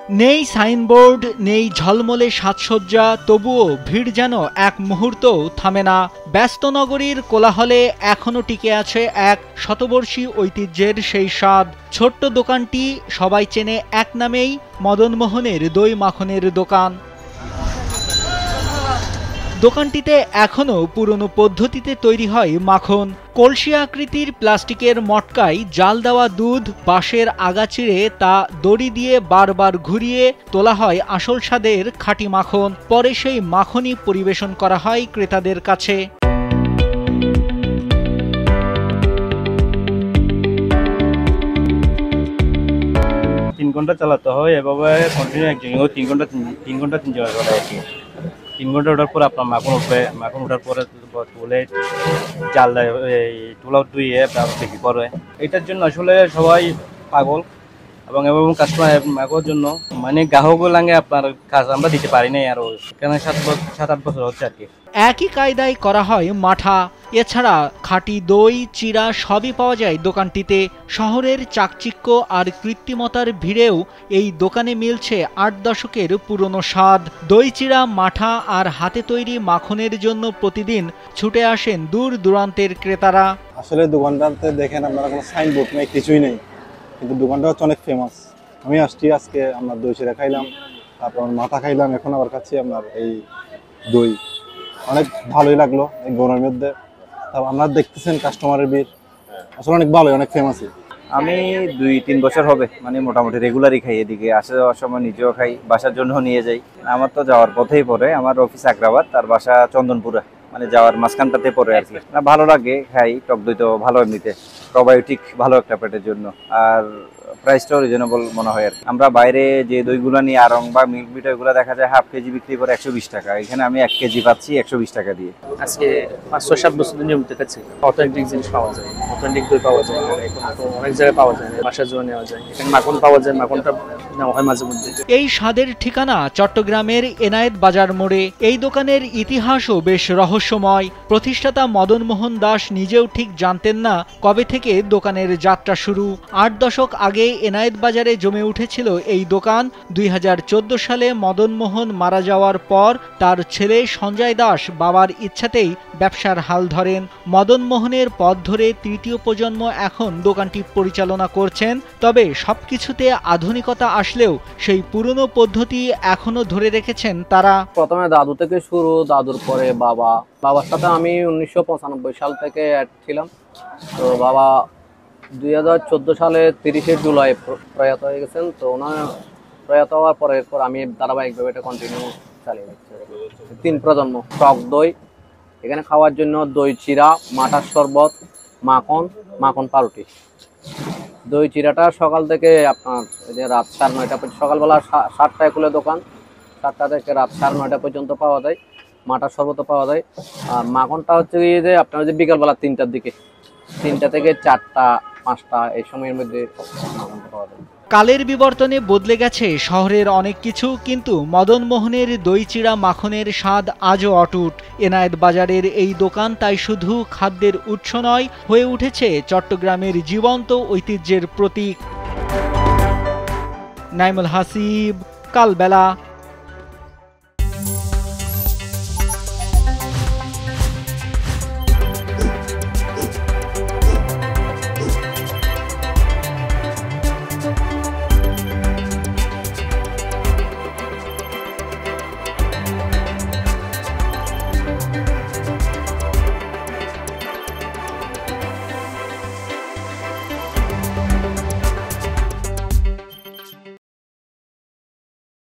নেই সাইনবোর্ড, নেই ঝলমলে সাজসজ্জা, তবুও ভিড় যেন এক মুহূর্তও থামে না। ব্যস্ত নগরীর কোলাহলে এখনও টিকে আছে এক শতবর্ষী ঐতিহ্যের সেই স্বাদ। ছোট্ট দোকানটি সবাই চেনে এক নামেই, মদনমোহনের দই মাখনের দোকান। দোকানটিতে এখনও পুরনো পদ্ধতিতে তৈরি হয় মাখন। কলসি আকৃতির প্লাস্টিকের মটকায় জাল দেওয়া দুধ বাঁশের আগা চিড়ে তা দড়ি দিয়ে বারবার ঘুরিয়ে তোলা হয় আসল স্বাদের খাঁটি মাখন। পরে সেই মাখনই পরিবেশন করা হয় ক্রেতাদের কাছে। 3 ঘন্টা চালাতে হয়, এভাবে কন্টিনিউ একজনও 3 ঘন্টা 3 জায়গায় চলে আর কি। 3 ঘন্টা ওঠার পর আপনার মাখন উঠবে, মাখন ওঠার পরে তুলে জাল দেয়, তুলা ধুয়ে বিক্রি করে। এটার জন্য আসলে সবাই পাগল এবং কাস্টমার মাখনের জন্য মানে গ্রাহক লাগে আপনার কাজ আমরা দিতে পারি নাই আরো কেন 7-8 বছর হচ্ছে আর কি। একই কায়দায় করা হয় মাঠা। এছাড়া খাঁটি দই চিড়া সবই পাওয়া যায় দোকানটিতে। শহরের চাকচিক্য আর কৃত্রিমতার ভিড়েও এই দোকানে মিলছে 8 দশকের পুরনো স্বাদ। দই চিড়া মাঠা আর হাতে তৈরি মাখনের জন্য প্রতিদিন ছুটে আসেন দূর দূরান্তের ক্রেতারা। আসলে দোকানটাতে দেখেন আপনারা কোনো সাইনবোর্ড নেই, কিছুই নেই, কিন্তু দোকানটা হচ্ছে অনেক ফেমাস। আমি আসছি আজকে, আপনার দই চিড়া খাইলাম, তারপর মাথা খাইলাম, এখন আবার খাচ্ছি আপনার এই দই। অনেক ভালোই লাগলো এই গরমের মধ্যে। তারপর আপনারা দেখতেছেন কাস্টমারের ভিড় আসলে অনেক ভালোই, অনেক ফেমাসই। আমি 2-3 বছর হবে মানে মোটামুটি রেগুলারই খাই। এদিকে আসা যাওয়ার সময় নিজেও খাই, বাসার জন্য নিয়ে যাই। আমার তো যাওয়ার পথেই পড়ে, আমার অফিস আগ্রাবাদ, তার বাসা চন্দনপুরা, মানে যাওয়ার মাঝখানটাতে পড়ে আর কি। ভালো লাগে, খাই। টক দই তো ভালো এমনিতে, প্রবায়োটিক ভালো একটা পেটের জন্য, আর প্রাইসটাও রিজনেবল মনে হয় আর কি। আমরা বাইরে যে দইগুলো নিই আরং বা মিল্ক বিট, ওইগুলো দেখা যায় হাফ কেজি বিক্রি করে 120 টাকা, এখানে আমি 1 কেজি পাচ্ছি 120 টাকা দিয়ে। আজকে 5-7 বছর নিয়মিত খাচ্ছি। অথেন্টিক জিনিস পাওয়া যায়, অথেন্টিক দই পাওয়া যায়, অনেক জায়গায় পাওয়া যায় না, বাসার জন্য নেওয়া যায়। এখানে মাখন পাওয়া যায়, মাখনটা নেওয়া হয় মাঝে মধ্যে। এই স্বাদের ঠিকানা চট্টগ্রামের এনায়েত বাজার মোড়ে। এই দোকানের ইতিহাসও বেশ রহস্যময়। প্রতিষ্ঠাতা মদন মোহন দাস নিজেও ঠিক জানতেন না কবে থেকে দোকানের যাত্রা শুরু। 8 দশক আগে এনায়েত বাজারে জমে উঠেছিল এই দোকান। 2014 সালে মদন মোহন মারা যাওয়ার পর তার ছেলে সঞ্জয় দাস বাবার ইচ্ছাতেই ব্যবসার হাল ধরেন। মদন মোহনের পথ ধরে তৃতীয় প্রজন্ম এখন দোকানটি পরিচালনা করছেন। তবে সবকিছুতে আধুনিকতা আসলেও সেই পুরনো পদ্ধতি এখনো ধরে রেখেছেন তারা। প্রথমে দাদু থেকে শুরু, দাদুর পরে বাবার সাথে আমি 1995 সাল থেকে অ্যাড ছিলাম। তো বাবা 2014 সালে 30শে জুলাই প্রয়াত হয়ে গেছেন। তো ওনার প্রয়াত হওয়ার পরে এরপর আমি ধারাবাহিকভাবে এটা কন্টিনিউ চালিয়ে যাচ্ছি। 3 প্রজন্ম। টক দই এখানে খাওয়ার জন্য, দই চিড়া, মাঠার শরবত, মাখন পাউরুটি। দই চিড়াটা সকাল থেকে আপনার যে রাত 9:30, সকালবেলা 7টায় খুলে দোকান, 7টা থেকে রাত 9:30 পর্যন্ত পাওয়া যায়। মাঠার শরবতও পাওয়া যায়। আর মাখনটা হচ্ছে যে আপনার যে বিকালবেলা 3টার দিকে, 3টা থেকে 4টা 5টা এই সময়ের মধ্যে মাখনটা পাওয়া যায়। কালের বিবর্তনে বদলে গেছে শহরের অনেক কিছু, কিন্তু মদন মোহনের দই চিড়া মাখনের স্বাদ আজও অটুট। এনায়েত বাজারের এই দোকান তাই শুধু খাদ্যের উৎস নয়, হয়ে উঠেছে চট্টগ্রামের জীবন্ত ঐতিহ্যের প্রতীক। নাইমুল হাসিব, কালবেলা।